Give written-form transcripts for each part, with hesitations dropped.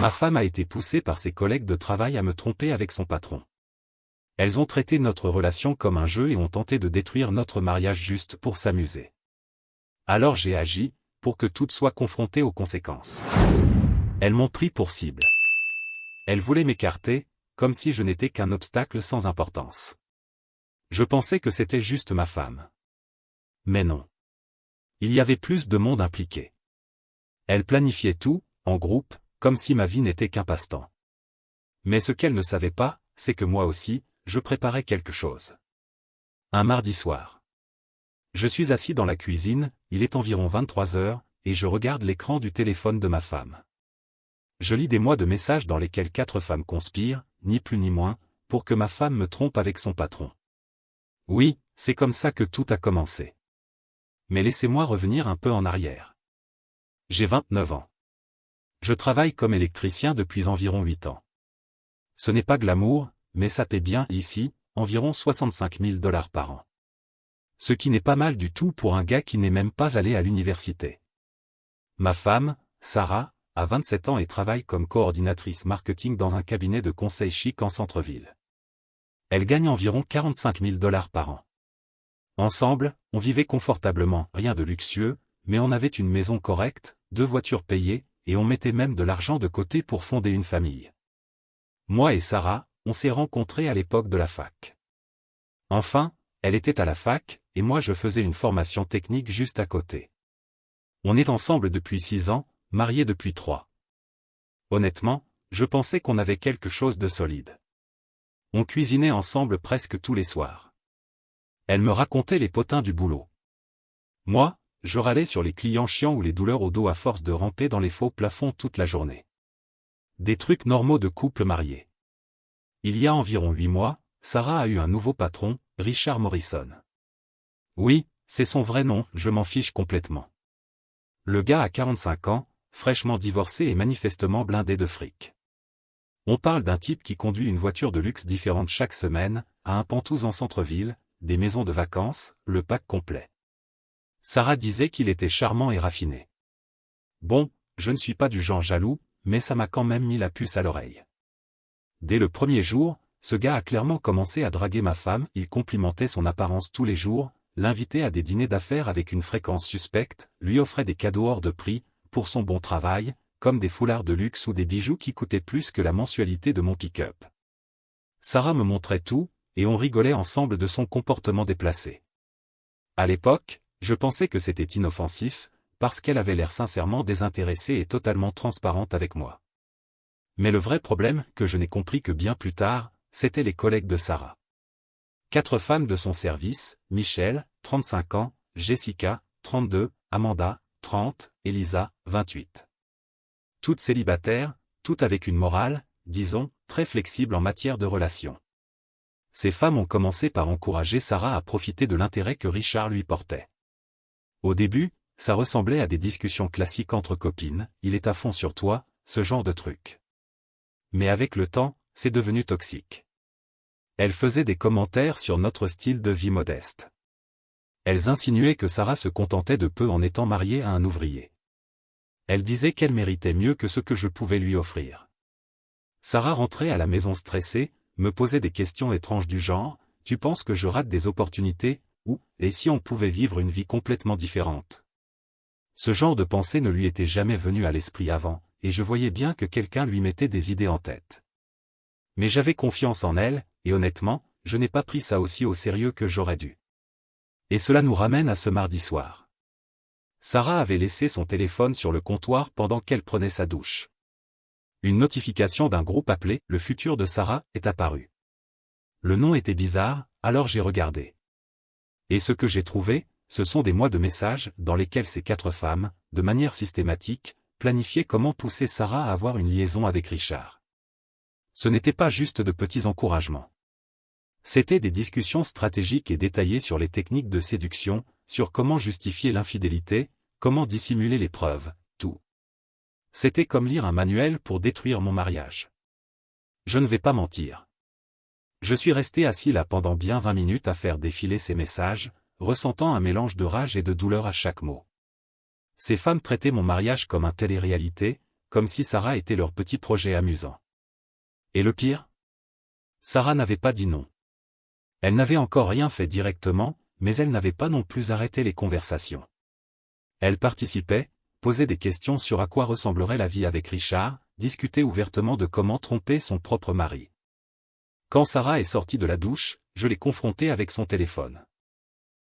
Ma femme a été poussée par ses collègues de travail à me tromper avec son patron. Elles ont traité notre relation comme un jeu et ont tenté de détruire notre mariage juste pour s'amuser. Alors j'ai agi, pour que toutes soient confrontées aux conséquences. Elles m'ont pris pour cible. Elles voulaient m'écarter, comme si je n'étais qu'un obstacle sans importance. Je pensais que c'était juste ma femme. Mais non. Il y avait plus de monde impliqué. Elles planifiaient tout, en groupe, comme si ma vie n'était qu'un passe-temps. Mais ce qu'elles ne savaient pas, c'est que moi aussi, je préparais quelque chose. Un mardi soir. Je suis assis dans la cuisine, il est environ 23 heures, et je regarde l'écran du téléphone de ma femme. Je lis des mois de messages dans lesquels 4 femmes conspirent, ni plus ni moins, pour que ma femme me trompe avec son patron. Oui, c'est comme ça que tout a commencé. Mais laissez-moi revenir un peu en arrière. J'ai 29 ans. Je travaille comme électricien depuis environ 8 ans. Ce n'est pas glamour, mais ça paie bien ici, environ 65 000 $ par an. Ce qui n'est pas mal du tout pour un gars qui n'est même pas allé à l'université. Ma femme, Sarah, a 27 ans et travaille comme coordinatrice marketing dans un cabinet de conseil chic en centre-ville. Elle gagne environ 45 000 $ par an. Ensemble, on vivait confortablement, rien de luxueux, mais on avait une maison correcte, 2 voitures payées, et on mettait même de l'argent de côté pour fonder une famille. Moi et Sarah, on s'est rencontrés à l'époque de la fac. Enfin, elle était à la fac, et moi je faisais une formation technique juste à côté. On est ensemble depuis 6 ans, mariés depuis 3. Honnêtement, je pensais qu'on avait quelque chose de solide. On cuisinait ensemble presque tous les soirs. Elle me racontait les potins du boulot. Moi, je râlais sur les clients chiants ou les douleurs au dos à force de ramper dans les faux plafonds toute la journée. Des trucs normaux de couple marié. Il y a environ 8 mois, Sarah a eu un nouveau patron, Richard Morrison. Oui, c'est son vrai nom, je m'en fiche complètement. Le gars a 45 ans, fraîchement divorcé et manifestement blindé de fric. On parle d'un type qui conduit une voiture de luxe différente chaque semaine, a un pantouse en centre-ville, des maisons de vacances, le pack complet. Sarah disait qu'il était charmant et raffiné. Bon, je ne suis pas du genre jaloux, mais ça m'a quand même mis la puce à l'oreille. Dès le premier jour, ce gars a clairement commencé à draguer ma femme, il complimentait son apparence tous les jours, l'invitait à des dîners d'affaires avec une fréquence suspecte, lui offrait des cadeaux hors de prix, pour son bon travail, comme des foulards de luxe ou des bijoux qui coûtaient plus que la mensualité de mon pick-up. Sarah me montrait tout, et on rigolait ensemble de son comportement déplacé. À l'époque, je pensais que c'était inoffensif, parce qu'elle avait l'air sincèrement désintéressée et totalement transparente avec moi. Mais le vrai problème, que je n'ai compris que bien plus tard, c'étaient les collègues de Sarah. 4 femmes de son service, Michelle, 35 ans, Jessica, 32, Amanda, 30, Elisa, 28. Toutes célibataires, toutes avec une morale, disons, très flexible en matière de relations. Ces femmes ont commencé par encourager Sarah à profiter de l'intérêt que Richard lui portait. Au début, ça ressemblait à des discussions classiques entre copines, il est à fond sur toi, ce genre de truc. Mais avec le temps, c'est devenu toxique. Elles faisaient des commentaires sur notre style de vie modeste. Elles insinuaient que Sarah se contentait de peu en étant mariée à un ouvrier. Elles disaient qu'elle méritait mieux que ce que je pouvais lui offrir. Sarah rentrait à la maison stressée, me posait des questions étranges du genre, « Tu penses que je rate des opportunités ?» ou « Et si on pouvait vivre une vie complètement différente ?» Ce genre de pensée ne lui était jamais venu à l'esprit avant, et je voyais bien que quelqu'un lui mettait des idées en tête. Mais j'avais confiance en elle, et honnêtement, je n'ai pas pris ça aussi au sérieux que j'aurais dû. Et cela nous ramène à ce mardi soir. Sarah avait laissé son téléphone sur le comptoir pendant qu'elle prenait sa douche. Une notification d'un groupe appelé « Le futur de Sarah » est apparue. Le nom était bizarre, alors j'ai regardé. Et ce que j'ai trouvé, ce sont des mois de messages dans lesquels ces 4 femmes, de manière systématique, planifiaient comment pousser Sarah à avoir une liaison avec Richard. Ce n'était pas juste de petits encouragements. C'étaient des discussions stratégiques et détaillées sur les techniques de séduction, sur comment justifier l'infidélité, comment dissimuler les preuves, tout. C'était comme lire un manuel pour détruire mon mariage. Je ne vais pas mentir. Je suis resté assis là pendant bien 20 minutes à faire défiler ces messages, ressentant un mélange de rage et de douleur à chaque mot. Ces femmes traitaient mon mariage comme un télé-réalité, comme si Sarah était leur petit projet amusant. Et le pire? Sarah n'avait pas dit non. Elle n'avait encore rien fait directement, mais elle n'avait pas non plus arrêté les conversations. Elle participait, posait des questions sur à quoi ressemblerait la vie avec Richard, discutait ouvertement de comment tromper son propre mari. Quand Sarah est sortie de la douche, je l'ai confrontée avec son téléphone.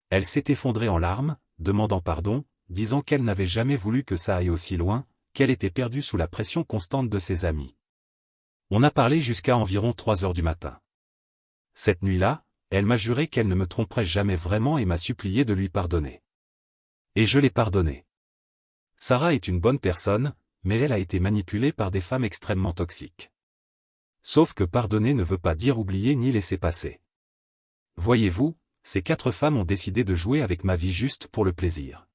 Elle s'est effondrée en larmes, demandant pardon, disant qu'elle n'avait jamais voulu que ça aille aussi loin, qu'elle était perdue sous la pression constante de ses amis. On a parlé jusqu'à environ 3 heures du matin. Cette nuit-là, elle m'a juré qu'elle ne me tromperait jamais vraiment et m'a supplié de lui pardonner. Et je l'ai pardonné. Sarah est une bonne personne, mais elle a été manipulée par des femmes extrêmement toxiques. Sauf que pardonner ne veut pas dire oublier ni laisser passer. Voyez-vous, ces 4 femmes ont décidé de jouer avec ma vie juste pour le plaisir.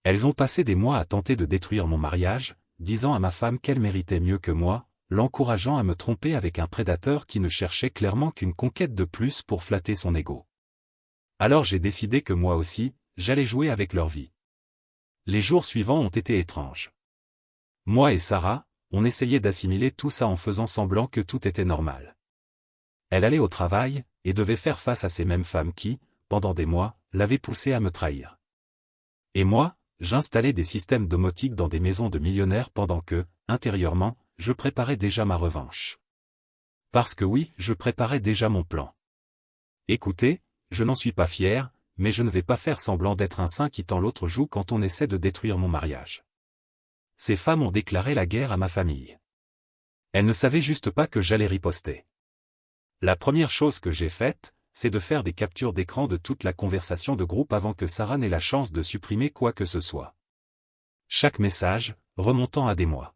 Elles ont passé des mois à tenter de détruire mon mariage, disant à ma femme qu'elle méritait mieux que moi, l'encourageant à me tromper avec un prédateur qui ne cherchait clairement qu'une conquête de plus pour flatter son ego. Alors j'ai décidé que moi aussi, j'allais jouer avec leur vie. Les jours suivants ont été étranges. Moi et Sarah, on essayait d'assimiler tout ça en faisant semblant que tout était normal. Elle allait au travail, et devait faire face à ces mêmes femmes qui, pendant des mois, l'avaient poussée à me trahir. Et moi, j'installais des systèmes domotiques dans des maisons de millionnaires pendant que, intérieurement, je préparais déjà ma revanche. Parce que oui, je préparais déjà mon plan. Écoutez, je n'en suis pas fier, mais je ne vais pas faire semblant d'être un saint qui tend l'autre joue quand on essaie de détruire mon mariage. Ces femmes ont déclaré la guerre à ma famille. Elles ne savaient juste pas que j'allais riposter. La première chose que j'ai faite, c'est de faire des captures d'écran de toute la conversation de groupe avant que Sarah n'ait la chance de supprimer quoi que ce soit. Chaque message, remontant à des mois.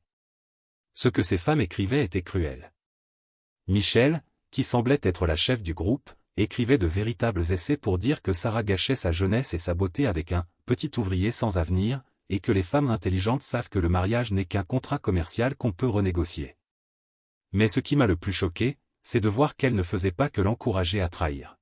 Ce que ces femmes écrivaient était cruel. Michel, qui semblait être la chef du groupe, écrivait de véritables essais pour dire que Sarah gâchait sa jeunesse et sa beauté avec un « petit ouvrier sans avenir », et que les femmes intelligentes savent que le mariage n'est qu'un contrat commercial qu'on peut renégocier. Mais ce qui m'a le plus choqué, c'est de voir qu'elles ne faisaient pas que l'encourager à trahir.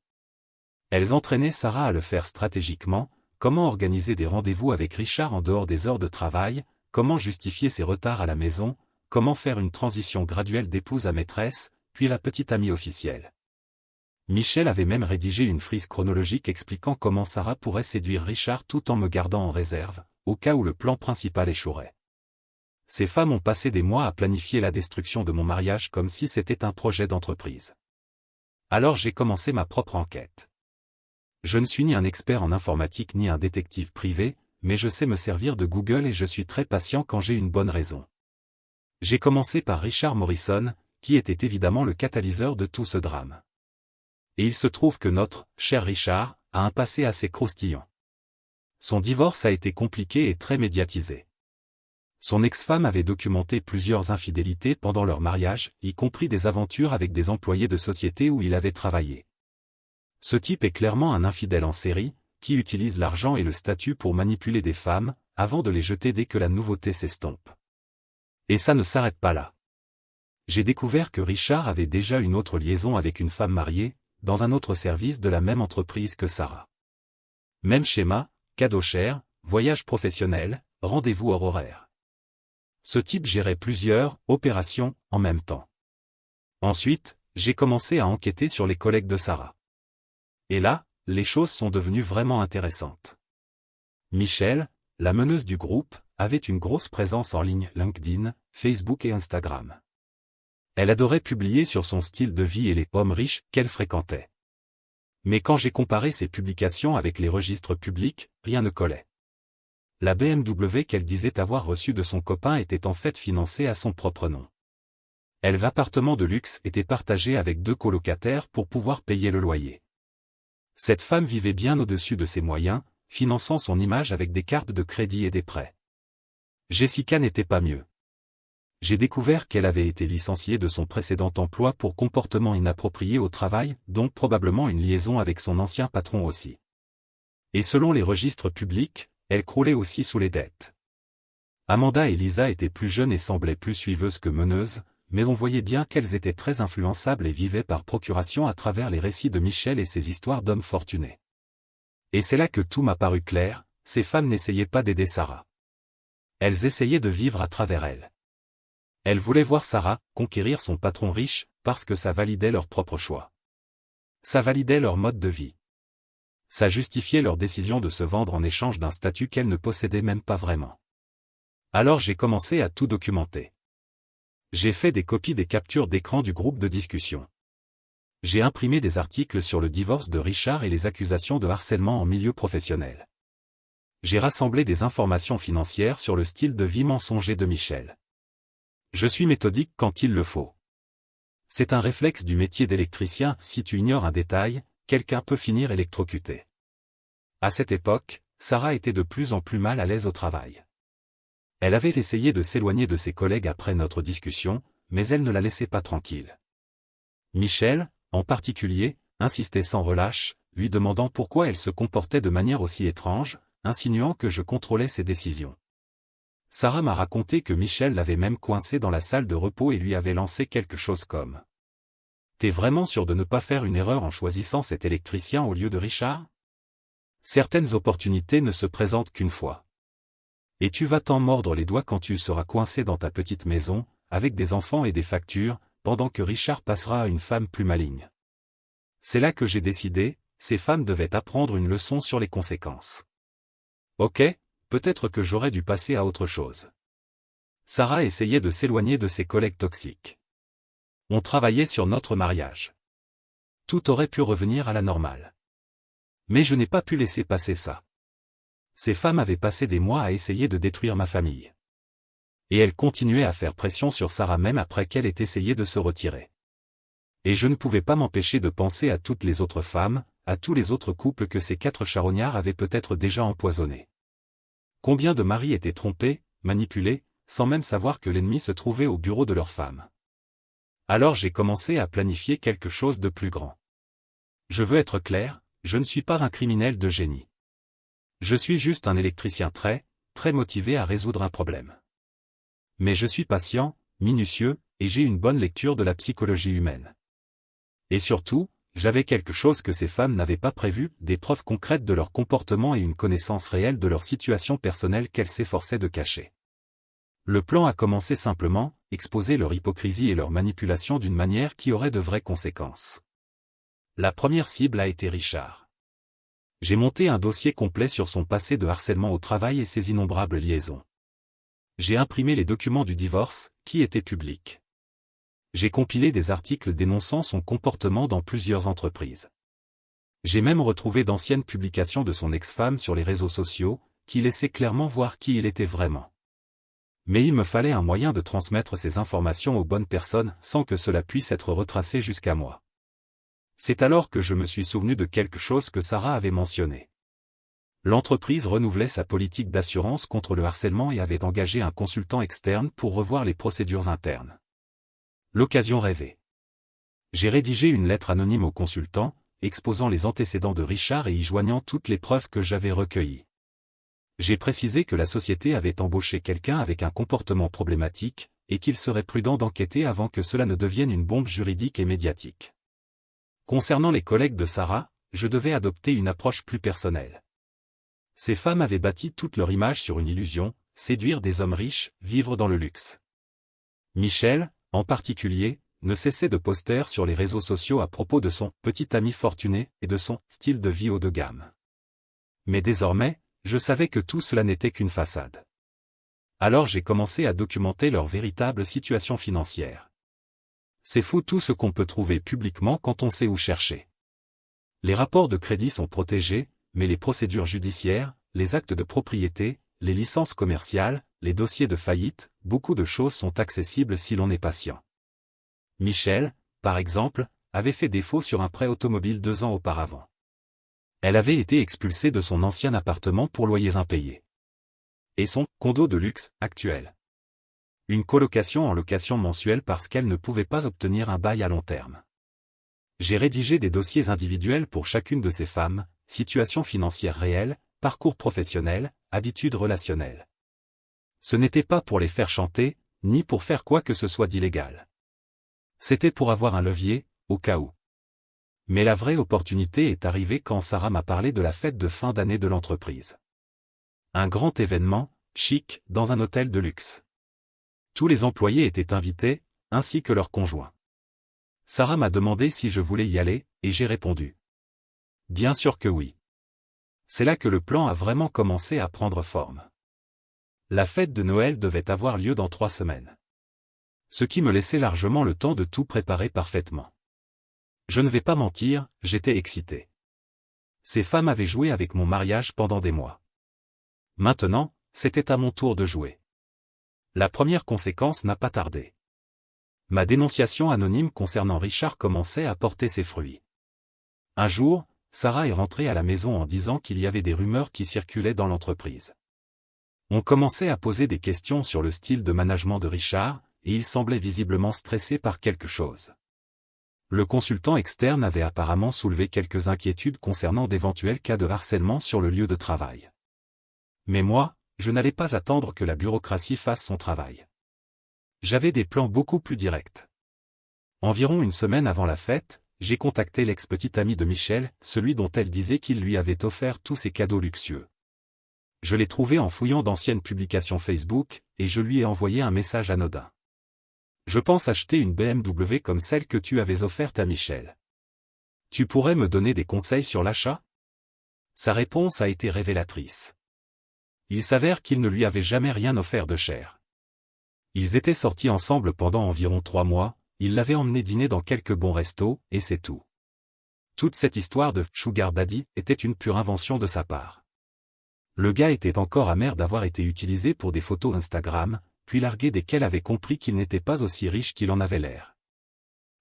Elles entraînaient Sarah à le faire stratégiquement, comment organiser des rendez-vous avec Richard en dehors des heures de travail, comment justifier ses retards à la maison, comment faire une transition graduelle d'épouse à maîtresse, puis la petite amie officielle. Michel avait même rédigé une frise chronologique expliquant comment Sarah pourrait séduire Richard tout en me gardant en réserve, au cas où le plan principal échouerait. Ces femmes ont passé des mois à planifier la destruction de mon mariage comme si c'était un projet d'entreprise. Alors j'ai commencé ma propre enquête. Je ne suis ni un expert en informatique ni un détective privé, mais je sais me servir de Google et je suis très patient quand j'ai une bonne raison. J'ai commencé par Richard Morrison, qui était évidemment le catalyseur de tout ce drame. Et il se trouve que notre cher Richard a un passé assez croustillant. Son divorce a été compliqué et très médiatisé. Son ex-femme avait documenté plusieurs infidélités pendant leur mariage, y compris des aventures avec des employés de société où il avait travaillé. Ce type est clairement un infidèle en série, qui utilise l'argent et le statut pour manipuler des femmes, avant de les jeter dès que la nouveauté s'estompe. Et ça ne s'arrête pas là. J'ai découvert que Richard avait déjà une autre liaison avec une femme mariée, dans un autre service de la même entreprise que Sarah. Même schéma, cadeau cher, voyage professionnel, rendez-vous hors horaire. Ce type gérait plusieurs opérations en même temps. Ensuite, j'ai commencé à enquêter sur les collègues de Sarah. Et là, les choses sont devenues vraiment intéressantes. Michel, la meneuse du groupe, avait une grosse présence en ligne LinkedIn, Facebook et Instagram. Elle adorait publier sur son style de vie et les hommes riches qu'elle fréquentait. Mais quand j'ai comparé ses publications avec les registres publics, rien ne collait. La BMW qu'elle disait avoir reçue de son copain était en fait financée à son propre nom. L'appartement de luxe était partagé avec 2 colocataires pour pouvoir payer le loyer. Cette femme vivait bien au-dessus de ses moyens, finançant son image avec des cartes de crédit et des prêts. Jessica n'était pas mieux. J'ai découvert qu'elle avait été licenciée de son précédent emploi pour comportement inapproprié au travail, donc probablement une liaison avec son ancien patron aussi. Et selon les registres publics, elle croulait aussi sous les dettes. Amanda et Lisa étaient plus jeunes et semblaient plus suiveuses que meneuses, mais on voyait bien qu'elles étaient très influençables et vivaient par procuration à travers les récits de Michel et ses histoires d'hommes fortunés. Et c'est là que tout m'a paru clair, ces femmes n'essayaient pas d'aider Sarah. Elles essayaient de vivre à travers elle. Elles voulaient voir Sarah conquérir son patron riche, parce que ça validait leur propre choix. Ça validait leur mode de vie. Ça justifiait leur décision de se vendre en échange d'un statut qu'elles ne possédaient même pas vraiment. Alors j'ai commencé à tout documenter. J'ai fait des copies des captures d'écran du groupe de discussion. J'ai imprimé des articles sur le divorce de Richard et les accusations de harcèlement en milieu professionnel. J'ai rassemblé des informations financières sur le style de vie mensonger de Michel. Je suis méthodique quand il le faut. C'est un réflexe du métier d'électricien, si tu ignores un détail, quelqu'un peut finir électrocuté. À cette époque, Sarah était de plus en plus mal à l'aise au travail. Elle avait essayé de s'éloigner de ses collègues après notre discussion, mais elle ne la laissait pas tranquille. Michel, en particulier, insistait sans relâche, lui demandant pourquoi elle se comportait de manière aussi étrange, insinuant que je contrôlais ses décisions. Sarah m'a raconté que Michel l'avait même coincé dans la salle de repos et lui avait lancé quelque chose comme « T'es vraiment sûr de ne pas faire une erreur en choisissant cet électricien au lieu de Richard ? Certaines opportunités ne se présentent qu'une fois. Et tu vas t'en mordre les doigts quand tu seras coincé dans ta petite maison, avec des enfants et des factures, pendant que Richard passera à une femme plus maligne. » C'est là que j'ai décidé, ces femmes devaient apprendre une leçon sur les conséquences. Ok, peut-être que j'aurais dû passer à autre chose. Sarah essayait de s'éloigner de ses collègues toxiques. On travaillait sur notre mariage. Tout aurait pu revenir à la normale. Mais je n'ai pas pu laisser passer ça. Ces femmes avaient passé des mois à essayer de détruire ma famille. Et elles continuaient à faire pression sur Sarah même après qu'elle ait essayé de se retirer. Et je ne pouvais pas m'empêcher de penser à toutes les autres femmes, à tous les autres couples que ces 4 charognards avaient peut-être déjà empoisonnés. Combien de maris étaient trompés, manipulés, sans même savoir que l'ennemi se trouvait au bureau de leur femme. Alors j'ai commencé à planifier quelque chose de plus grand. Je veux être clair, je ne suis pas un criminel de génie. Je suis juste un électricien très motivé à résoudre un problème. Mais je suis patient, minutieux, et j'ai une bonne lecture de la psychologie humaine. Et surtout, j'avais quelque chose que ces femmes n'avaient pas prévu, des preuves concrètes de leur comportement et une connaissance réelle de leur situation personnelle qu'elles s'efforçaient de cacher. Le plan a commencé simplement, exposer leur hypocrisie et leur manipulation d'une manière qui aurait de vraies conséquences. La première cible a été Richard. J'ai monté un dossier complet sur son passé de harcèlement au travail et ses innombrables liaisons. J'ai imprimé les documents du divorce, qui étaient publics. J'ai compilé des articles dénonçant son comportement dans plusieurs entreprises. J'ai même retrouvé d'anciennes publications de son ex-femme sur les réseaux sociaux, qui laissaient clairement voir qui il était vraiment. Mais il me fallait un moyen de transmettre ces informations aux bonnes personnes sans que cela puisse être retracé jusqu'à moi. C'est alors que je me suis souvenu de quelque chose que Sarah avait mentionné. L'entreprise renouvelait sa politique d'assurance contre le harcèlement et avait engagé un consultant externe pour revoir les procédures internes. L'occasion rêvée. J'ai rédigé une lettre anonyme au consultant, exposant les antécédents de Richard et y joignant toutes les preuves que j'avais recueillies. J'ai précisé que la société avait embauché quelqu'un avec un comportement problématique, et qu'il serait prudent d'enquêter avant que cela ne devienne une bombe juridique et médiatique. Concernant les collègues de Sarah, je devais adopter une approche plus personnelle. Ces femmes avaient bâti toute leur image sur une illusion, séduire des hommes riches, vivre dans le luxe. Michel, en particulier, ne cessait de poster sur les réseaux sociaux à propos de son petit ami fortuné et de son style de vie haut de gamme. Mais désormais, je savais que tout cela n'était qu'une façade. Alors j'ai commencé à documenter leur véritable situation financière. C'est fou tout ce qu'on peut trouver publiquement quand on sait où chercher. Les rapports de crédit sont protégés, mais les procédures judiciaires, les actes de propriété, les licences commerciales, les dossiers de faillite, beaucoup de choses sont accessibles si l'on est patient. Michel, par exemple, avait fait défaut sur un prêt automobile 2 ans auparavant. Elle avait été expulsée de son ancien appartement pour loyers impayés. Et son condo de luxe actuel. Une colocation en location mensuelle parce qu'elle ne pouvait pas obtenir un bail à long terme. J'ai rédigé des dossiers individuels pour chacune de ces femmes, situation financière réelle, parcours professionnel, habitudes relationnelles. Ce n'était pas pour les faire chanter, ni pour faire quoi que ce soit d'illégal. C'était pour avoir un levier, au cas où. Mais la vraie opportunité est arrivée quand Sarah m'a parlé de la fête de fin d'année de l'entreprise. Un grand événement, chic, dans un hôtel de luxe. Tous les employés étaient invités, ainsi que leurs conjoints. Sarah m'a demandé si je voulais y aller, et j'ai répondu. Bien sûr que oui. C'est là que le plan a vraiment commencé à prendre forme. La fête de Noël devait avoir lieu dans 3 semaines. Ce qui me laissait largement le temps de tout préparer parfaitement. Je ne vais pas mentir, j'étais excité. Ces femmes avaient joué avec mon mariage pendant des mois. Maintenant, c'était à mon tour de jouer. La première conséquence n'a pas tardé. Ma dénonciation anonyme concernant Richard commençait à porter ses fruits. Un jour, Sarah est rentrée à la maison en disant qu'il y avait des rumeurs qui circulaient dans l'entreprise. On commençait à poser des questions sur le style de management de Richard, et il semblait visiblement stressé par quelque chose. Le consultant externe avait apparemment soulevé quelques inquiétudes concernant d'éventuels cas de harcèlement sur le lieu de travail. Mais moi, je n'allais pas attendre que la bureaucratie fasse son travail. J'avais des plans beaucoup plus directs. Environ une semaine avant la fête, j'ai contacté l'ex-petit ami de Michel, celui dont elle disait qu'il lui avait offert tous ses cadeaux luxueux. Je l'ai trouvé en fouillant d'anciennes publications Facebook, et je lui ai envoyé un message anodin. Je pense acheter une BMW comme celle que tu avais offerte à Michel. Tu pourrais me donner des conseils sur l'achat? Sa réponse a été révélatrice. Il s'avère qu'il ne lui avait jamais rien offert de cher. Ils étaient sortis ensemble pendant environ 3 mois, il l'avait emmené dîner dans quelques bons restos, et c'est tout. Toute cette histoire de Sugar Daddy était une pure invention de sa part. Le gars était encore amer d'avoir été utilisé pour des photos Instagram, puis largué desquelles avait compris qu'il n'était pas aussi riche qu'il en avait l'air.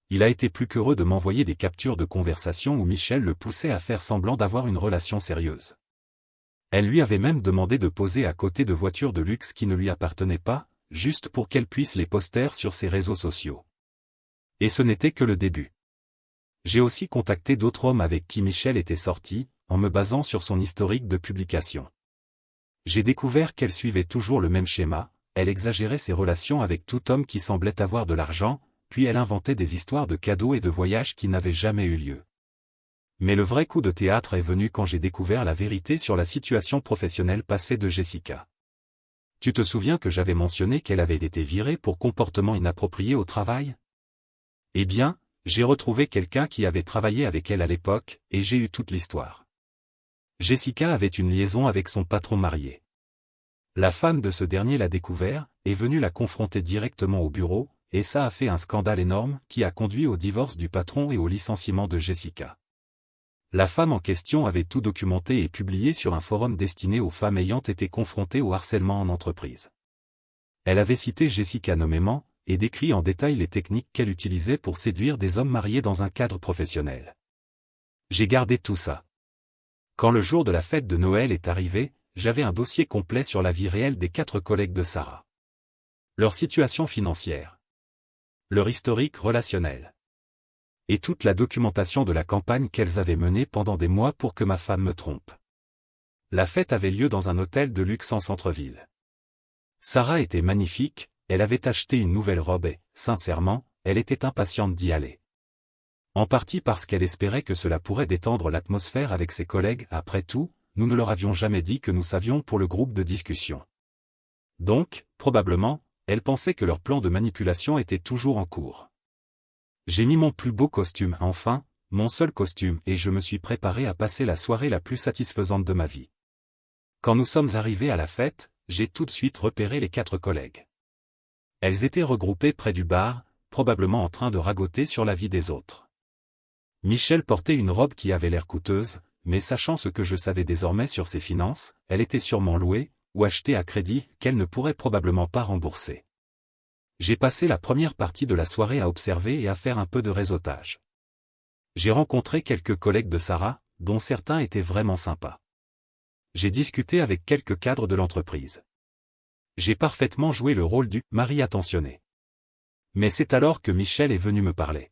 Il a été plus qu'heureux de m'envoyer des captures de conversation où Michel le poussait à faire semblant d'avoir une relation sérieuse. Elle lui avait même demandé de poser à côté de voitures de luxe qui ne lui appartenaient pas, juste pour qu'elle puisse les poster sur ses réseaux sociaux. Et ce n'était que le début. J'ai aussi contacté d'autres hommes avec qui Michel était sorti, en me basant sur son historique de publication. J'ai découvert qu'elle suivait toujours le même schéma, elle exagérait ses relations avec tout homme qui semblait avoir de l'argent, puis elle inventait des histoires de cadeaux et de voyages qui n'avaient jamais eu lieu. Mais le vrai coup de théâtre est venu quand j'ai découvert la vérité sur la situation professionnelle passée de Jessica. Tu te souviens que j'avais mentionné qu'elle avait été virée pour comportement inapproprié au travail? Eh bien, j'ai retrouvé quelqu'un qui avait travaillé avec elle à l'époque, et j'ai eu toute l'histoire. Jessica avait une liaison avec son patron marié. La femme de ce dernier l'a découvert, est venue la confronter directement au bureau, et ça a fait un scandale énorme qui a conduit au divorce du patron et au licenciement de Jessica. La femme en question avait tout documenté et publié sur un forum destiné aux femmes ayant été confrontées au harcèlement en entreprise. Elle avait cité Jessica nommément, et décrit en détail les techniques qu'elle utilisait pour séduire des hommes mariés dans un cadre professionnel. J'ai gardé tout ça. Quand le jour de la fête de Noël est arrivé, j'avais un dossier complet sur la vie réelle des 4 collègues de Sarah. Leur situation financière. Leur historique relationnel. Et toute la documentation de la campagne qu'elles avaient menée pendant des mois pour que ma femme me trompe. La fête avait lieu dans un hôtel de luxe en centre-ville. Sarah était magnifique, elle avait acheté une nouvelle robe et, sincèrement, elle était impatiente d'y aller. En partie parce qu'elle espérait que cela pourrait détendre l'atmosphère avec ses collègues, après tout, nous ne leur avions jamais dit que nous savions pour le groupe de discussion. Donc, probablement, elle pensait que leur plan de manipulation était toujours en cours. J'ai mis mon plus beau costume, enfin, mon seul costume, et je me suis préparé à passer la soirée la plus satisfaisante de ma vie. Quand nous sommes arrivés à la fête, j'ai tout de suite repéré les 4 collègues. Elles étaient regroupées près du bar, probablement en train de ragoter sur la vie des autres. Michel portait une robe qui avait l'air coûteuse, mais sachant ce que je savais désormais sur ses finances, elle était sûrement louée, ou achetée à crédit, qu'elle ne pourrait probablement pas rembourser. J'ai passé la première partie de la soirée à observer et à faire un peu de réseautage. J'ai rencontré quelques collègues de Sarah, dont certains étaient vraiment sympas. J'ai discuté avec quelques cadres de l'entreprise. J'ai parfaitement joué le rôle du mari attentionné. Mais c'est alors que Michel est venu me parler.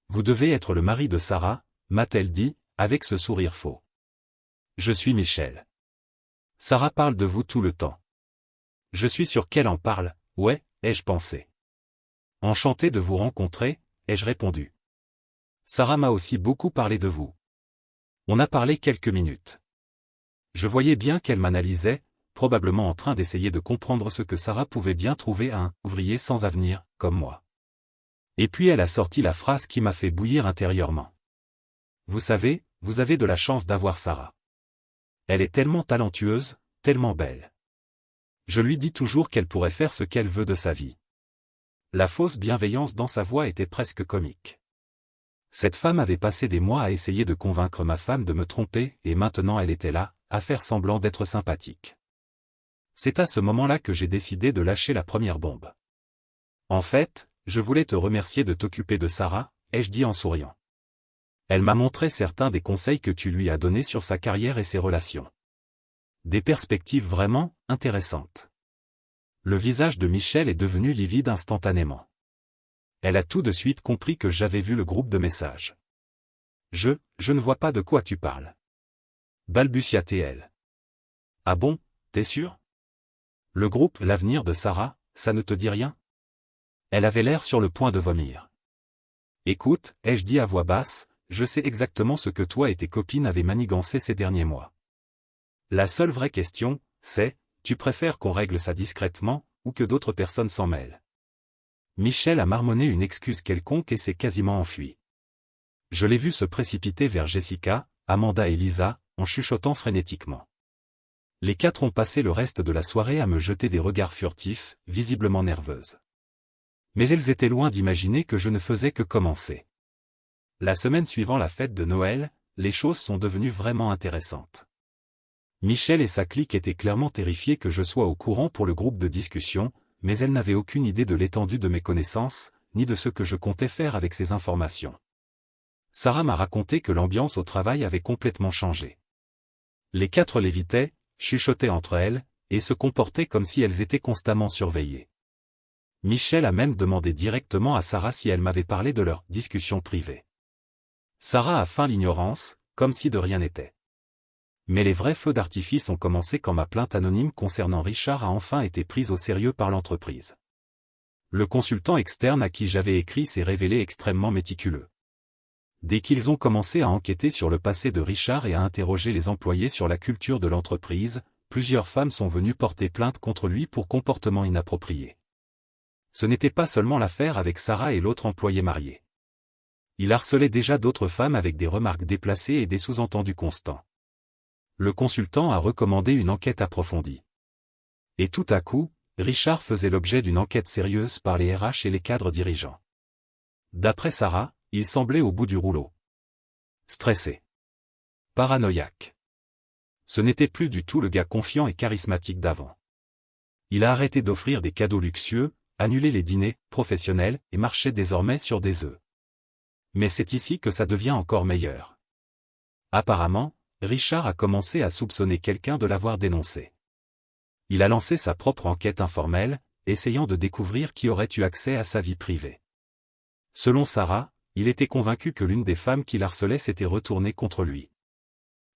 Vous devez être le mari de Sarah, m'a-t-elle dit, avec ce sourire faux. Je suis Michel. Sarah parle de vous tout le temps. Je suis sûr qu'elle en parle, ouais, ai-je pensé. Enchanté de vous rencontrer, ai-je répondu. Sarah m'a aussi beaucoup parlé de vous. On a parlé quelques minutes. Je voyais bien qu'elle m'analysait, probablement en train d'essayer de comprendre ce que Sarah pouvait bien trouver à un ouvrier sans avenir, comme moi. Et puis elle a sorti la phrase qui m'a fait bouillir intérieurement. Vous savez, vous avez de la chance d'avoir Sarah. Elle est tellement talentueuse, tellement belle. Je lui dis toujours qu'elle pourrait faire ce qu'elle veut de sa vie. La fausse bienveillance dans sa voix était presque comique. Cette femme avait passé des mois à essayer de convaincre ma femme de me tromper, et maintenant elle était là, à faire semblant d'être sympathique. C'est à ce moment-là que j'ai décidé de lâcher la première bombe. En fait, je voulais te remercier de t'occuper de Sarah, ai-je dit en souriant. Elle m'a montré certains des conseils que tu lui as donnés sur sa carrière et ses relations. Des perspectives vraiment intéressantes. Le visage de Michel est devenu livide instantanément. Elle a tout de suite compris que j'avais vu le groupe de messages. Je ne vois pas de quoi tu parles. Balbutia-t-elle. Ah bon, t'es sûr? Le groupe L'avenir de Sarah, ça ne te dit rien? Elle avait l'air sur le point de vomir. Écoute, ai-je dit à voix basse, je sais exactement ce que toi et tes copines avez manigancé ces derniers mois. La seule vraie question, c'est, tu préfères qu'on règle ça discrètement, ou que d'autres personnes s'en mêlent? Michel a marmonné une excuse quelconque et s'est quasiment enfui. Je l'ai vu se précipiter vers Jessica, Amanda et Lisa, en chuchotant frénétiquement. Les quatre ont passé le reste de la soirée à me jeter des regards furtifs, visiblement nerveuses. Mais elles étaient loin d'imaginer que je ne faisais que commencer. La semaine suivant la fête de Noël, les choses sont devenues vraiment intéressantes. Michel et sa clique étaient clairement terrifiés que je sois au courant pour le groupe de discussion, mais elles n'avaient aucune idée de l'étendue de mes connaissances, ni de ce que je comptais faire avec ces informations. Sarah m'a raconté que l'ambiance au travail avait complètement changé. Les quatre l'évitaient, chuchotaient entre elles, et se comportaient comme si elles étaient constamment surveillées. Michel a même demandé directement à Sarah si elle m'avait parlé de leur discussion privée. Sarah a feint l'ignorance, comme si de rien n'était. Mais les vrais feux d'artifice ont commencé quand ma plainte anonyme concernant Richard a enfin été prise au sérieux par l'entreprise. Le consultant externe à qui j'avais écrit s'est révélé extrêmement méticuleux. Dès qu'ils ont commencé à enquêter sur le passé de Richard et à interroger les employés sur la culture de l'entreprise, plusieurs femmes sont venues porter plainte contre lui pour comportement inapproprié. Ce n'était pas seulement l'affaire avec Sarah et l'autre employé marié. Il harcelait déjà d'autres femmes avec des remarques déplacées et des sous-entendus constants. Le consultant a recommandé une enquête approfondie. Et tout à coup, Richard faisait l'objet d'une enquête sérieuse par les RH et les cadres dirigeants. D'après Sarah, il semblait au bout du rouleau. Stressé. Paranoïaque. Ce n'était plus du tout le gars confiant et charismatique d'avant. Il a arrêté d'offrir des cadeaux luxueux, annulé les dîners professionnels et marchait désormais sur des œufs. Mais c'est ici que ça devient encore meilleur. Apparemment, Richard a commencé à soupçonner quelqu'un de l'avoir dénoncé. Il a lancé sa propre enquête informelle, essayant de découvrir qui aurait eu accès à sa vie privée. Selon Sarah, il était convaincu que l'une des femmes qui l'harcelait s'était retournée contre lui.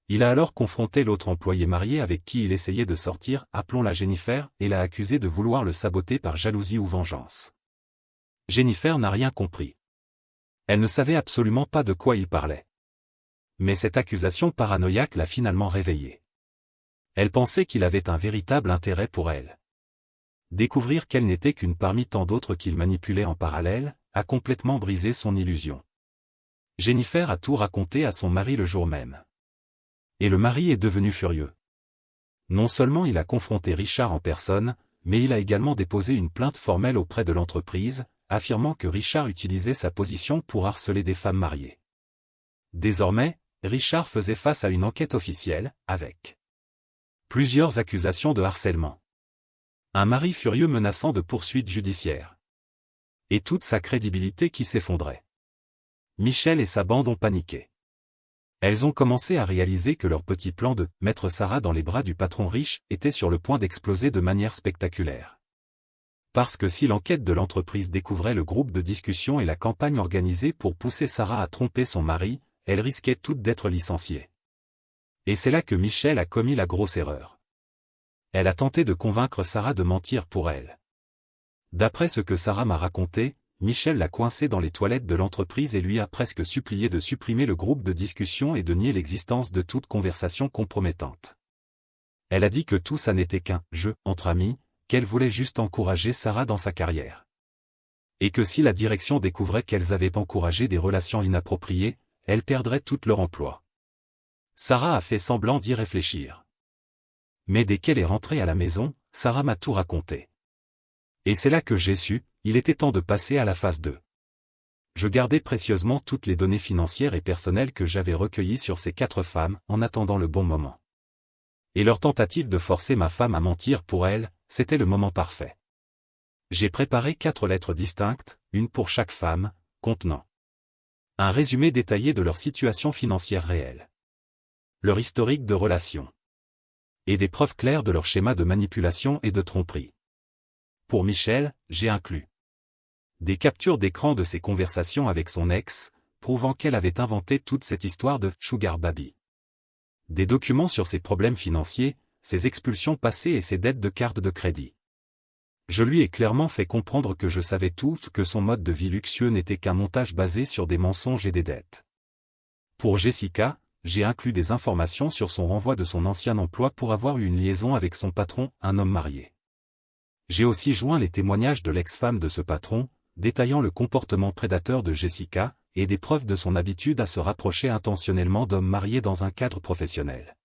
Il a alors confronté l'autre employé marié avec qui il essayait de sortir, appelons-la Jennifer, et l'a accusé de vouloir le saboter par jalousie ou vengeance. Jennifer n'a rien compris. Elle ne savait absolument pas de quoi il parlait. Mais cette accusation paranoïaque l'a finalement réveillée. Elle pensait qu'il avait un véritable intérêt pour elle. Découvrir qu'elle n'était qu'une parmi tant d'autres qu'il manipulait en parallèle, a complètement brisé son illusion. Jennifer a tout raconté à son mari le jour même. Et le mari est devenu furieux. Non seulement il a confronté Richard en personne, mais il a également déposé une plainte formelle auprès de l'entreprise, affirmant que Richard utilisait sa position pour harceler des femmes mariées. Désormais, Richard faisait face à une enquête officielle, avec plusieurs accusations de harcèlement. Un mari furieux menaçant de poursuites judiciaires. Et toute sa crédibilité qui s'effondrait. Michel et sa bande ont paniqué. Elles ont commencé à réaliser que leur petit plan de mettre Sarah dans les bras du patron riche était sur le point d'exploser de manière spectaculaire. Parce que si l'enquête de l'entreprise découvrait le groupe de discussion et la campagne organisée pour pousser Sarah à tromper son mari, elle risquait toutes d'être licenciée. Et c'est là que Michel a commis la grosse erreur. Elle a tenté de convaincre Sarah de mentir pour elle. D'après ce que Sarah m'a raconté, Michel l'a coincée dans les toilettes de l'entreprise et lui a presque supplié de supprimer le groupe de discussion et de nier l'existence de toute conversation compromettante. Elle a dit que tout ça n'était qu'un « jeu » entre amis, qu'elle voulait juste encourager Sarah dans sa carrière. Et que si la direction découvrait qu'elles avaient encouragé des relations inappropriées, elles perdraient tout leur emploi. Sarah a fait semblant d'y réfléchir. Mais dès qu'elle est rentrée à la maison, Sarah m'a tout raconté. Et c'est là que j'ai su, il était temps de passer à la phase 2. Je gardais précieusement toutes les données financières et personnelles que j'avais recueillies sur ces 4 femmes, en attendant le bon moment. Et leur tentative de forcer ma femme à mentir pour elle, c'était le moment parfait. J'ai préparé 4 lettres distinctes, une pour chaque femme, contenant un résumé détaillé de leur situation financière réelle, leur historique de relations, et des preuves claires de leur schéma de manipulation et de tromperie. Pour Michel, j'ai inclus des captures d'écran de ses conversations avec son ex, prouvant qu'elle avait inventé toute cette histoire de « sugar baby ». Des documents sur ses problèmes financiers, ses expulsions passées et ses dettes de carte de crédit. Je lui ai clairement fait comprendre que je savais tout, que son mode de vie luxueux n'était qu'un montage basé sur des mensonges et des dettes. Pour Jessica, j'ai inclus des informations sur son renvoi de son ancien emploi pour avoir eu une liaison avec son patron, un homme marié. J'ai aussi joint les témoignages de l'ex-femme de ce patron, détaillant le comportement prédateur de Jessica, et des preuves de son habitude à se rapprocher intentionnellement d'hommes mariés dans un cadre professionnel.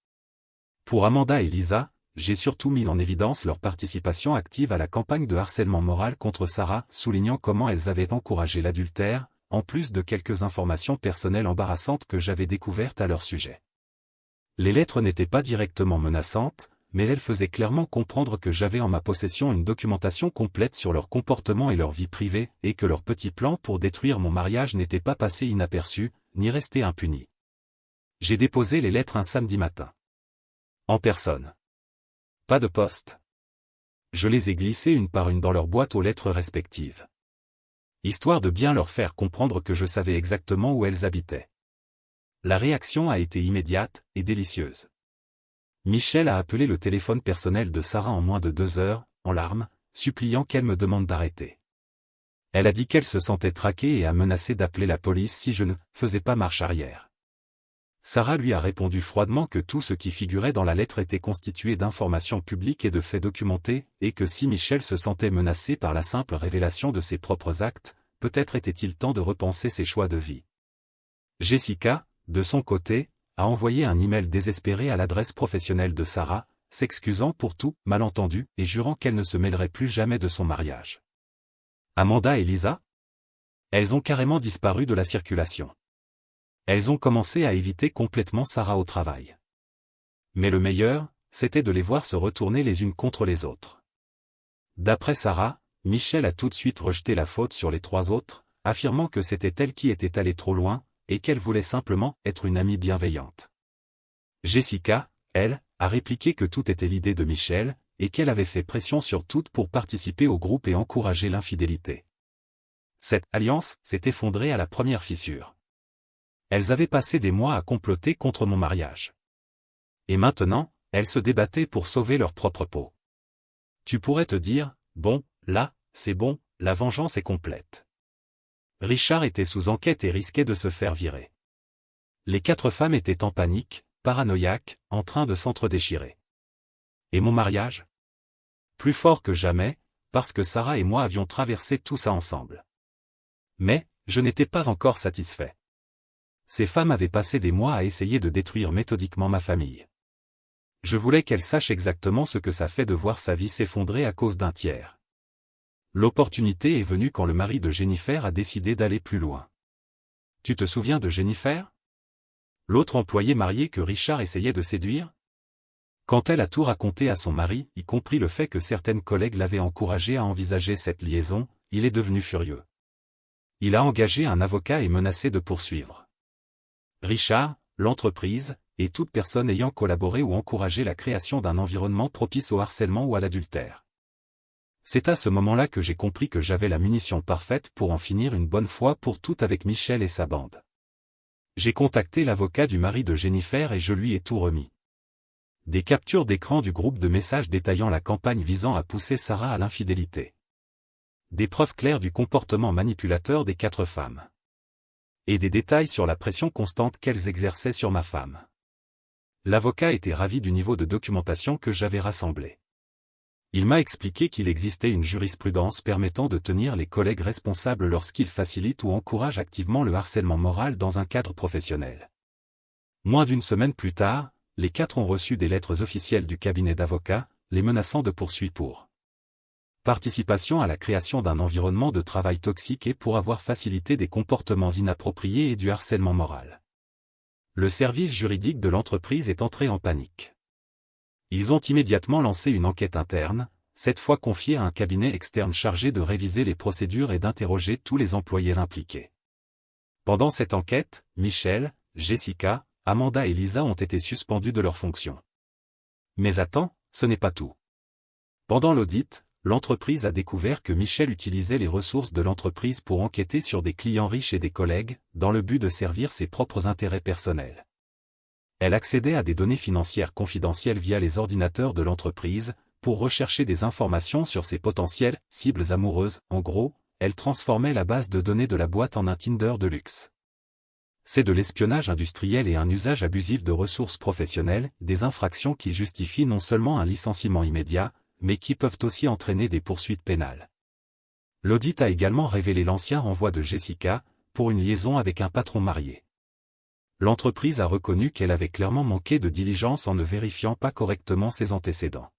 Pour Amanda et Lisa, j'ai surtout mis en évidence leur participation active à la campagne de harcèlement moral contre Sarah, soulignant comment elles avaient encouragé l'adultère, en plus de quelques informations personnelles embarrassantes que j'avais découvertes à leur sujet. Les lettres n'étaient pas directement menaçantes, mais elles faisaient clairement comprendre que j'avais en ma possession une documentation complète sur leur comportement et leur vie privée, et que leur petit plan pour détruire mon mariage n'était pas passé inaperçu, ni resté impuni. J'ai déposé les lettres un samedi matin. En personne. Pas de poste. Je les ai glissées une par une dans leur boîte aux lettres respectives. Histoire de bien leur faire comprendre que je savais exactement où elles habitaient. La réaction a été immédiate et délicieuse. Michel a appelé le téléphone personnel de Sarah en moins de 2 heures, en larmes, suppliant qu'elle me demande d'arrêter. Elle a dit qu'elle se sentait traquée et a menacé d'appeler la police si je ne faisais pas marche arrière. Sarah lui a répondu froidement que tout ce qui figurait dans la lettre était constitué d'informations publiques et de faits documentés, et que si Michel se sentait menacé par la simple révélation de ses propres actes, peut-être était-il temps de repenser ses choix de vie. Jessica, de son côté, a envoyé un email désespéré à l'adresse professionnelle de Sarah, s'excusant pour tout malentendu et jurant qu'elle ne se mêlerait plus jamais de son mariage. Amanda et Lisa? Elles ont carrément disparu de la circulation. Elles ont commencé à éviter complètement Sarah au travail. Mais le meilleur, c'était de les voir se retourner les unes contre les autres. D'après Sarah, Michel a tout de suite rejeté la faute sur les 3 autres, affirmant que c'était elle qui était allée trop loin, et qu'elle voulait simplement être une amie bienveillante. Jessica, elle, a répliqué que tout était l'idée de Michel, et qu'elle avait fait pression sur toutes pour participer au groupe et encourager l'infidélité. Cette alliance s'est effondrée à la première fissure. Elles avaient passé des mois à comploter contre mon mariage. Et maintenant, elles se débattaient pour sauver leur propre peau. Tu pourrais te dire, bon, là, c'est bon, la vengeance est complète. Richard était sous enquête et risquait de se faire virer. Les 4 femmes étaient en panique, paranoïaques, en train de s'entre-déchirer. Et mon mariage? Plus fort que jamais, parce que Sarah et moi avions traversé tout ça ensemble. Mais, je n'étais pas encore satisfait. Ces femmes avaient passé des mois à essayer de détruire méthodiquement ma famille. Je voulais qu'elles sachent exactement ce que ça fait de voir sa vie s'effondrer à cause d'un tiers. L'opportunité est venue quand le mari de Jennifer a décidé d'aller plus loin. Tu te souviens de Jennifer? L'autre employée mariée que Richard essayait de séduire? Quand elle a tout raconté à son mari, y compris le fait que certaines collègues l'avaient encouragé à envisager cette liaison, il est devenu furieux. Il a engagé un avocat et menacé de poursuivre Richard, l'entreprise, et toute personne ayant collaboré ou encouragé la création d'un environnement propice au harcèlement ou à l'adultère. C'est à ce moment-là que j'ai compris que j'avais la munition parfaite pour en finir une bonne fois pour toutes avec Michel et sa bande. J'ai contacté l'avocat du mari de Jennifer et je lui ai tout remis. Des captures d'écran du groupe de messages détaillant la campagne visant à pousser Sarah à l'infidélité. Des preuves claires du comportement manipulateur des 4 femmes. Et des détails sur la pression constante qu'elles exerçaient sur ma femme. L'avocat était ravi du niveau de documentation que j'avais rassemblé. Il m'a expliqué qu'il existait une jurisprudence permettant de tenir les collègues responsables lorsqu'ils facilitent ou encouragent activement le harcèlement moral dans un cadre professionnel. Moins d'une semaine plus tard, les 4 ont reçu des lettres officielles du cabinet d'avocats, les menaçant de poursuites pour participation à la création d'un environnement de travail toxique et pour avoir facilité des comportements inappropriés et du harcèlement moral. Le service juridique de l'entreprise est entré en panique. Ils ont immédiatement lancé une enquête interne, cette fois confiée à un cabinet externe chargé de réviser les procédures et d'interroger tous les employés impliqués. Pendant cette enquête, Michel, Jessica, Amanda et Lisa ont été suspendus de leurs fonctions. Mais attends, ce n'est pas tout. Pendant l'audit, l'entreprise a découvert que Michel utilisait les ressources de l'entreprise pour enquêter sur des clients riches et des collègues, dans le but de servir ses propres intérêts personnels. Elle accédait à des données financières confidentielles via les ordinateurs de l'entreprise, pour rechercher des informations sur ses potentielles cibles amoureuses. En gros, elle transformait la base de données de la boîte en un Tinder de luxe. C'est de l'espionnage industriel et un usage abusif de ressources professionnelles, des infractions qui justifient non seulement un licenciement immédiat, mais qui peuvent aussi entraîner des poursuites pénales. L'audit a également révélé l'ancien renvoi de Jessica, pour une liaison avec un patron marié. L'entreprise a reconnu qu'elle avait clairement manqué de diligence en ne vérifiant pas correctement ses antécédents.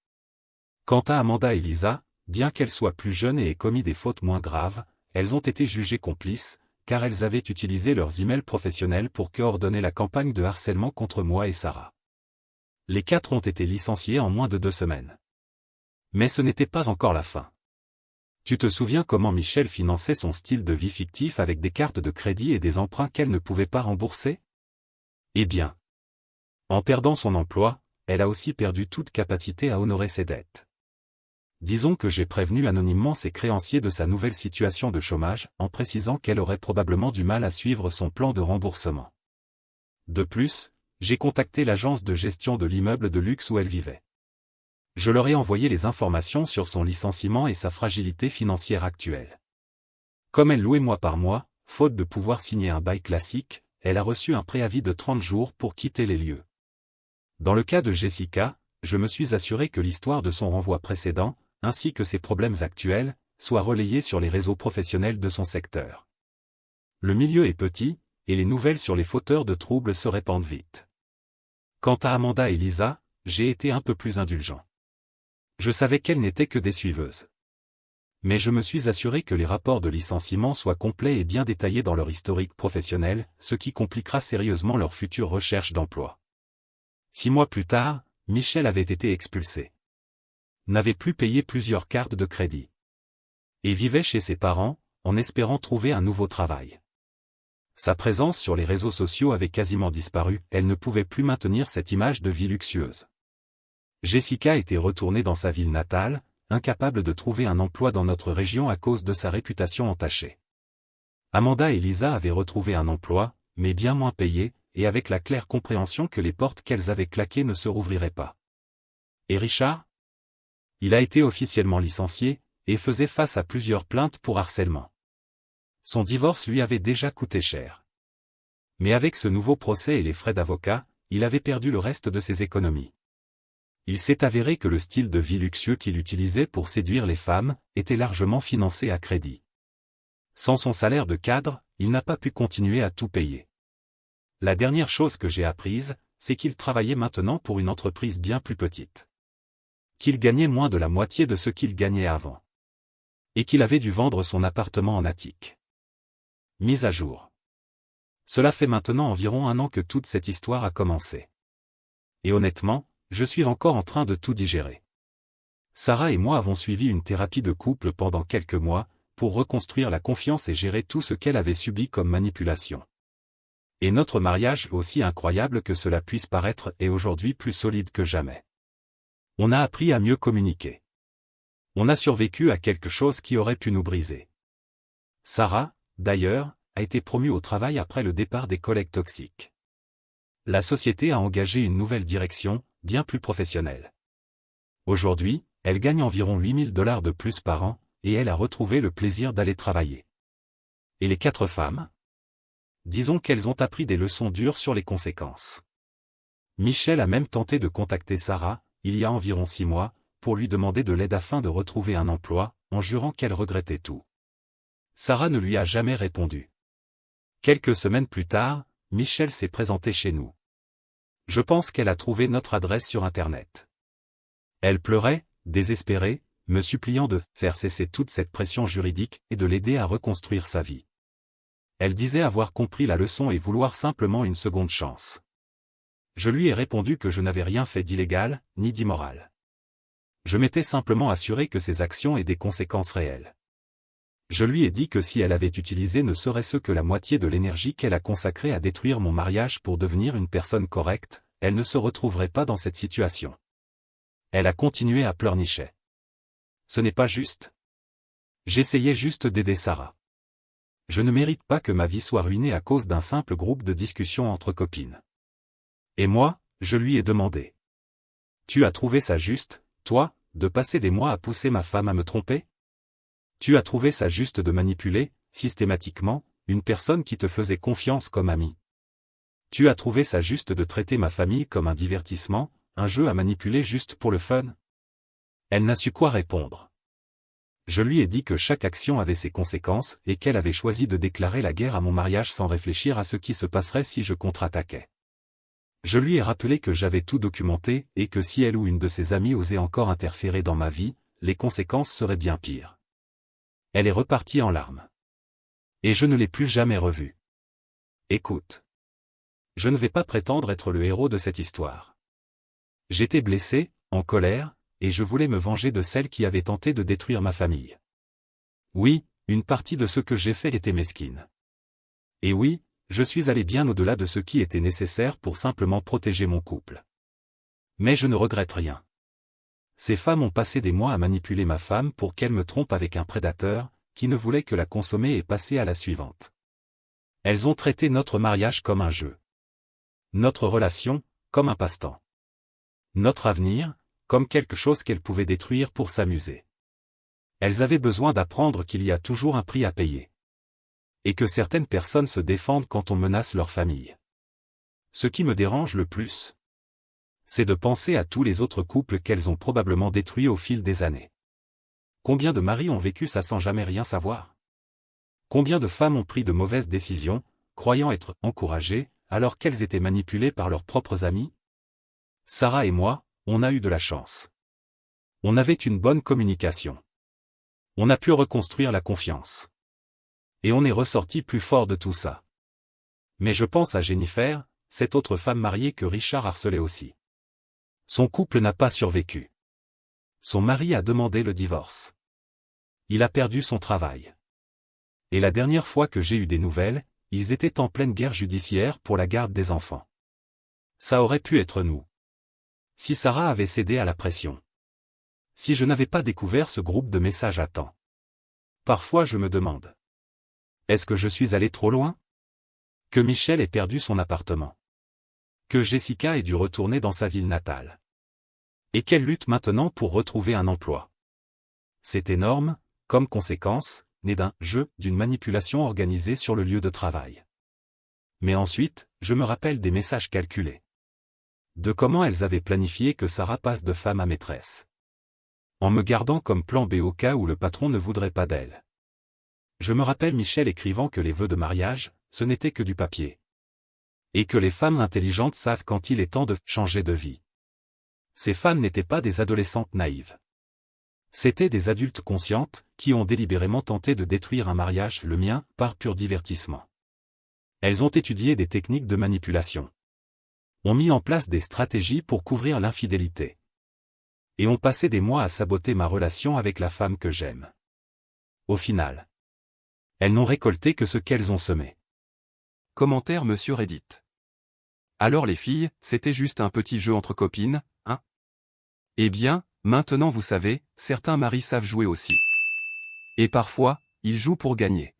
Quant à Amanda et Lisa, bien qu'elles soient plus jeunes et aient commis des fautes moins graves, elles ont été jugées complices, car elles avaient utilisé leurs emails professionnels pour coordonner la campagne de harcèlement contre moi et Sarah. Les 4 ont été licenciés en moins de 2 semaines. Mais ce n'était pas encore la fin. Tu te souviens comment Michel finançait son style de vie fictif avec des cartes de crédit et des emprunts qu'elle ne pouvait pas rembourser ? Eh bien, en perdant son emploi, elle a aussi perdu toute capacité à honorer ses dettes. Disons que j'ai prévenu anonymement ses créanciers de sa nouvelle situation de chômage, en précisant qu'elle aurait probablement du mal à suivre son plan de remboursement. De plus, j'ai contacté l'agence de gestion de l'immeuble de luxe où elle vivait. Je leur ai envoyé les informations sur son licenciement et sa fragilité financière actuelle. Comme elle louait mois par mois, faute de pouvoir signer un bail classique, elle a reçu un préavis de 30 jours pour quitter les lieux. Dans le cas de Jessica, je me suis assuré que l'histoire de son renvoi précédent, ainsi que ses problèmes actuels, soient relayés sur les réseaux professionnels de son secteur. Le milieu est petit, et les nouvelles sur les fauteurs de troubles se répandent vite. Quant à Amanda et Lisa, j'ai été un peu plus indulgent. Je savais qu'elles n'étaient que des suiveuses. Mais je me suis assuré que les rapports de licenciement soient complets et bien détaillés dans leur historique professionnel, ce qui compliquera sérieusement leur future recherche d'emploi. 6 mois plus tard, Michel avait été expulsé. N'avait plus payé plusieurs cartes de crédit. Et vivait chez ses parents, en espérant trouver un nouveau travail. Sa présence sur les réseaux sociaux avait quasiment disparu, elle ne pouvait plus maintenir cette image de vie luxueuse. Jessica était retournée dans sa ville natale, incapable de trouver un emploi dans notre région à cause de sa réputation entachée. Amanda et Lisa avaient retrouvé un emploi, mais bien moins payé, et avec la claire compréhension que les portes qu'elles avaient claquées ne se rouvriraient pas. Et Richard ? Il a été officiellement licencié, et faisait face à plusieurs plaintes pour harcèlement. Son divorce lui avait déjà coûté cher. Mais avec ce nouveau procès et les frais d'avocat, il avait perdu le reste de ses économies. Il s'est avéré que le style de vie luxueux qu'il utilisait pour séduire les femmes était largement financé à crédit. Sans son salaire de cadre, il n'a pas pu continuer à tout payer. La dernière chose que j'ai apprise, c'est qu'il travaillait maintenant pour une entreprise bien plus petite. Qu'il gagnait moins de la moitié de ce qu'il gagnait avant. Et qu'il avait dû vendre son appartement en attique. Mise à jour. Cela fait maintenant environ 1 an que toute cette histoire a commencé. Et honnêtement, je suis encore en train de tout digérer. Sarah et moi avons suivi une thérapie de couple pendant quelques mois, pour reconstruire la confiance et gérer tout ce qu'elle avait subi comme manipulation. Et notre mariage, aussi incroyable que cela puisse paraître, est aujourd'hui plus solide que jamais. On a appris à mieux communiquer. On a survécu à quelque chose qui aurait pu nous briser. Sarah, d'ailleurs, a été promue au travail après le départ des collègues toxiques. La société a engagé une nouvelle direction, bien plus professionnelle. Aujourd'hui, elle gagne environ 8 000 $ de plus par an, et elle a retrouvé le plaisir d'aller travailler. Et les 4 femmes ? Disons qu'elles ont appris des leçons dures sur les conséquences. Michel a même tenté de contacter Sarah, il y a environ 6 mois, pour lui demander de l'aide afin de retrouver un emploi, en jurant qu'elle regrettait tout. Sarah ne lui a jamais répondu. Quelques semaines plus tard, Michel s'est présenté chez nous. Je pense qu'elle a trouvé notre adresse sur Internet. Elle pleurait, désespérée, me suppliant de faire cesser toute cette pression juridique et de l'aider à reconstruire sa vie. Elle disait avoir compris la leçon et vouloir simplement une seconde chance. Je lui ai répondu que je n'avais rien fait d'illégal, ni d'immoral. Je m'étais simplement assuré que ses actions aient des conséquences réelles. Je lui ai dit que si elle avait utilisé ne serait-ce que la moitié de l'énergie qu'elle a consacrée à détruire mon mariage pour devenir une personne correcte, elle ne se retrouverait pas dans cette situation. Elle a continué à pleurnicher. Ce n'est pas juste. J'essayais juste d'aider Sarah. Je ne mérite pas que ma vie soit ruinée à cause d'un simple groupe de discussion entre copines. Et moi, je lui ai demandé. Tu as trouvé ça juste, toi, de passer des mois à pousser ma femme à me tromper? Tu as trouvé ça juste de manipuler, systématiquement, une personne qui te faisait confiance comme amie? Tu as trouvé ça juste de traiter ma famille comme un divertissement, un jeu à manipuler juste pour le fun? Elle n'a su quoi répondre. Je lui ai dit que chaque action avait ses conséquences et qu'elle avait choisi de déclarer la guerre à mon mariage sans réfléchir à ce qui se passerait si je contre-attaquais. Je lui ai rappelé que j'avais tout documenté et que si elle ou une de ses amies osait encore interférer dans ma vie, les conséquences seraient bien pires. Elle est repartie en larmes. Et je ne l'ai plus jamais revue. Écoute. Je ne vais pas prétendre être le héros de cette histoire. J'étais blessé, en colère, et je voulais me venger de celle qui avait tenté de détruire ma famille. Oui, une partie de ce que j'ai fait était mesquine. Et oui, je suis allé bien au-delà de ce qui était nécessaire pour simplement protéger mon couple. Mais je ne regrette rien. Ces femmes ont passé des mois à manipuler ma femme pour qu'elle me trompe avec un prédateur, qui ne voulait que la consommer et passer à la suivante. Elles ont traité notre mariage comme un jeu. Notre relation, comme un passe-temps. Notre avenir, comme quelque chose qu'elles pouvaient détruire pour s'amuser. Elles avaient besoin d'apprendre qu'il y a toujours un prix à payer. Et que certaines personnes se défendent quand on menace leur famille. Ce qui me dérange le plus, c'est de penser à tous les autres couples qu'elles ont probablement détruits au fil des années. Combien de maris ont vécu ça sans jamais rien savoir? Combien de femmes ont pris de mauvaises décisions, croyant être encouragées, alors qu'elles étaient manipulées par leurs propres amis? Sarah et moi, on a eu de la chance. On avait une bonne communication. On a pu reconstruire la confiance. Et on est ressorti plus fort de tout ça. Mais je pense à Jennifer, cette autre femme mariée que Richard harcelait aussi. Son couple n'a pas survécu. Son mari a demandé le divorce. Il a perdu son travail. Et la dernière fois que j'ai eu des nouvelles, ils étaient en pleine guerre judiciaire pour la garde des enfants. Ça aurait pu être nous. Si Sarah avait cédé à la pression. Si je n'avais pas découvert ce groupe de messages à temps. Parfois je me demande. Est-ce que je suis allé trop loin? Que Michel ait perdu son appartement. Que Jessica ait dû retourner dans sa ville natale. Et qu'elle lutte maintenant pour retrouver un emploi. C'est énorme, comme conséquence, né d'un jeu, d'une manipulation organisée sur le lieu de travail. Mais ensuite, je me rappelle des messages calculés. De comment elles avaient planifié que Sarah passe de femme à maîtresse. En me gardant comme plan B au cas où le patron ne voudrait pas d'elle. Je me rappelle Michel écrivant que les vœux de mariage, ce n'était que du papier. Et que les femmes intelligentes savent quand il est temps de changer de vie. Ces femmes n'étaient pas des adolescentes naïves. C'étaient des adultes conscientes, qui ont délibérément tenté de détruire un mariage, le mien, par pur divertissement. Elles ont étudié des techniques de manipulation. Ont mis en place des stratégies pour couvrir l'infidélité. Et ont passé des mois à saboter ma relation avec la femme que j'aime. Au final, elles n'ont récolté que ce qu'elles ont semé. Commentaire Monsieur Reddit. Alors les filles, c'était juste un petit jeu entre copines, hein? Eh bien, maintenant vous savez, certains maris savent jouer aussi. Et parfois, ils jouent pour gagner.